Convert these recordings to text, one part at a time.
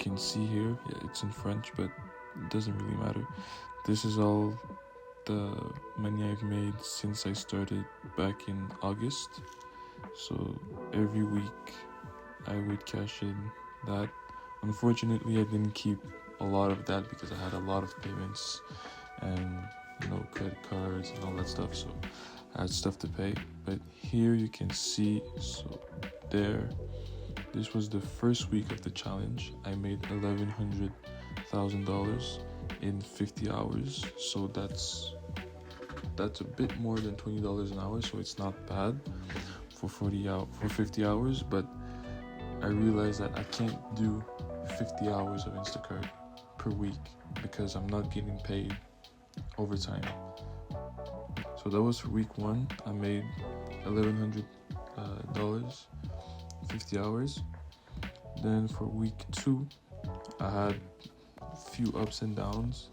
can see here, yeah, it's in French, but it doesn't really matter. This is all the money I've made since I started back in August. So every week I would cash in that. Unfortunately, I didn't keep a lot of that because I had a lot of payments and credit cards and all that stuff, so I had stuff to pay. But here you can see, so there, this was the first week of the challenge. I made $1,100,000 in 50 hours, so that's a bit more than $20 an hour, so it's not bad for 50 hours. But I realized that I can't do 50 hours of Instacart per week because I'm not getting paid overtime. So that was for week 1. I made $1,100, 50 hours. Then for week 2, I had a few ups and downs.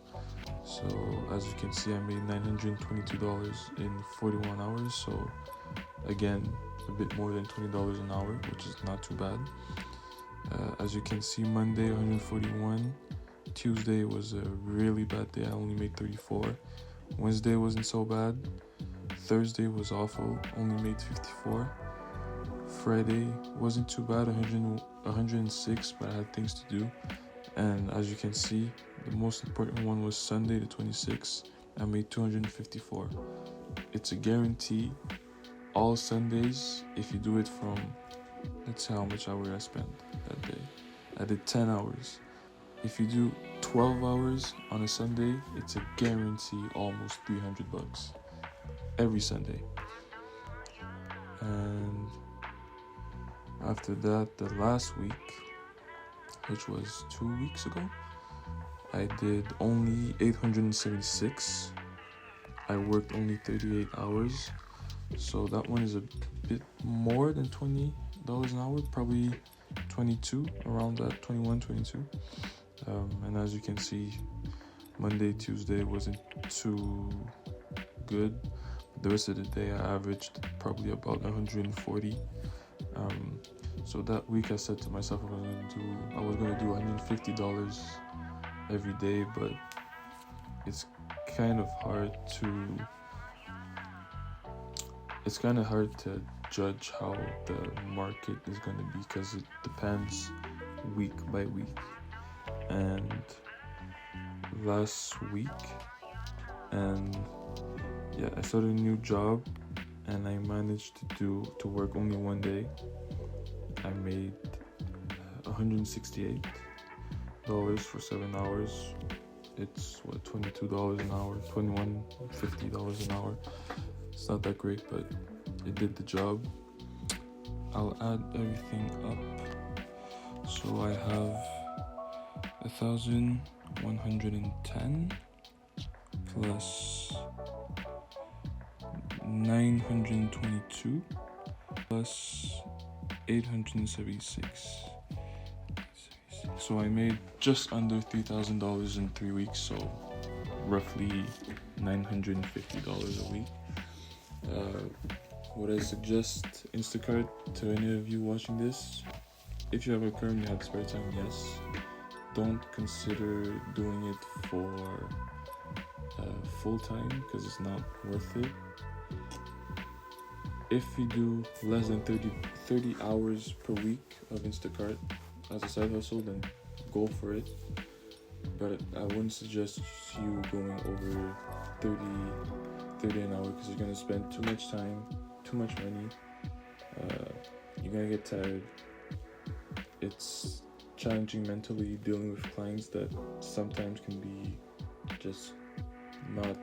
So as you can see, I made $922 in 41 hours. So again, a bit more than $20 an hour, which is not too bad. As you can see, Monday 141. Tuesday was a really bad day. I only made 34. Wednesday wasn't so bad. Thursday was awful. Only made 54. Friday wasn't too bad. 106, but I had things to do. And as you can see, the most important one was Sunday the 26th. I made 254. It's a guarantee. All Sundays, if you do it from, let's see how much hours I spent that day. I did 10 hours. If you do 12 hours on a Sunday, it's a guarantee almost $300 every Sunday. And after that, the last week, which was 2 weeks ago, I did only 876. I worked only 38 hours. So that one is a bit more than $20 an hour, probably 22, around that, 21, 22. And as you can see, Monday, Tuesday wasn't too good. The rest of the day, I averaged probably about 140. So that week, I said to myself I was gonna do $150 every day, but it's kind of hard to judge how the market is going to be because it depends week by week. And last week, I started a new job and I managed to work only one day. I made $168 for 7 hours. It's $22 an hour, $21.50 an hour. It's not that great, but it did the job. I'll add everything up. So I have 1,110 plus 922 plus 876. So I made just under $3,000 in 3 weeks, so roughly $950 a week. Would I suggest Instacart to any of you watching this? If you have a currently had spare time, yes. Don't consider doing it for full time because it's not worth it. If you do less than 30 hours per week of Instacart as a side hustle, then go for it. But I wouldn't suggest you going over 30 an hour because you're going to spend too much time, too much money. You're going to get tired. It's challenging mentally dealing with clients that sometimes can be just not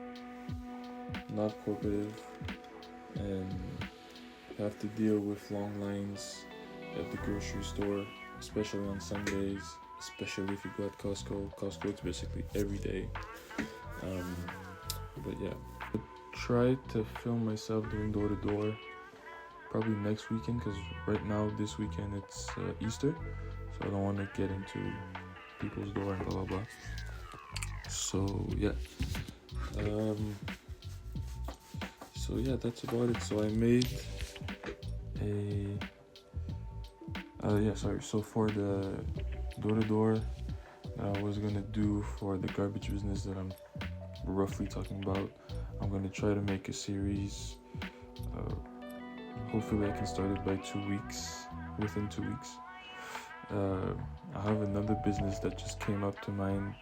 cooperative, and you have to deal with long lines at the grocery store, especially on Sundays, especially if you go at Costco. Costco, it's basically every day. But yeah, I try to film myself doing door to door probably next weekend, because right now this weekend it's Easter, so I don't want to get into people's door and blah blah blah. So yeah, that's about it. So I made So for the door-to-door that I was gonna do for the garbage business that I'm roughly talking about, I'm gonna try to make a series. Hopefully I can start it by 2 weeks, within 2 weeks. I have another business that just came up to mind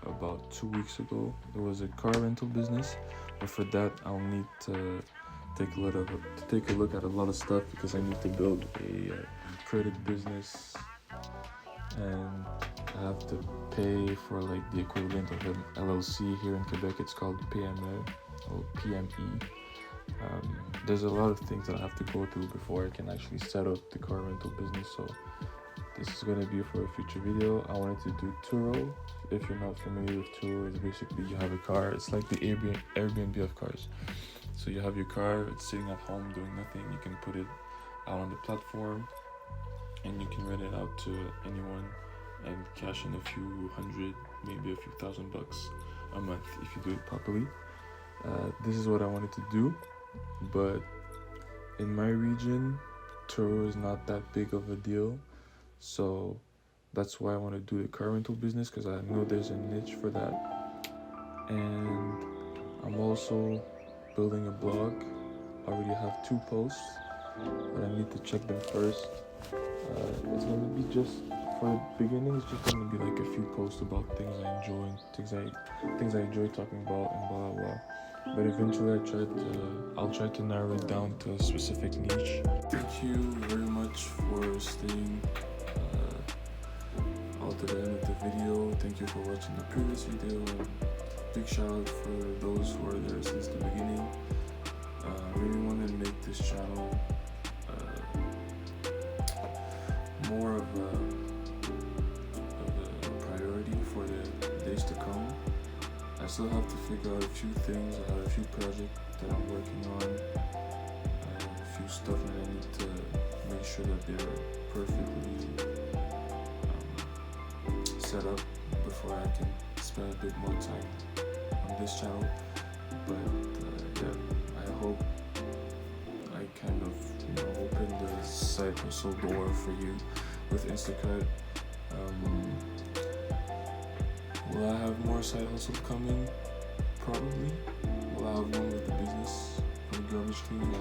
about 2 weeks ago. It was a car rental business, but for that I'll need to take a look at a lot of stuff because I need to build a credit business, and I have to pay for like the equivalent of an LLC here in Quebec. It's called PME or PME. There's a lot of things that I have to go through before I can actually set up the car rental business. So this is going to be for a future video. I wanted to do Turo. If you're not familiar with Turo, it's basically you have a car. It's like the Airbnb of cars. So you have your car, it's sitting at home doing nothing. You can put it out on the platform and you can rent it out to anyone and cash in a few hundred, maybe a few $1,000 a month if you do it properly. This is what I wanted to do, but in my region, Turo is not that big of a deal. So that's why I want to do the car rental business, because I know there's a niche for that. And I'm also building a blog. I already have 2 posts, but I need to check them first. It's going to be just, for the beginning, it's just going to be like a few posts about things I enjoy, things I enjoy talking about, and blah blah blah. But eventually I'll try to narrow it down to a specific niche. Thank you very much for staying all to the end of the video. Thank you for watching the previous video. Big shout out for those who are there since the beginning. I really want to make this channel more of a priority for the days to come. I still have to figure out a few things. I have a few projects that I'm working on, a few stuff that I need to make sure that they're perfectly set up before I can spend a bit more time on this channel. But I hope I kind of open the side hustle door for you with Instacart. Will I have more side hustle coming? Probably. Will I have one with the business from garbage cleaning?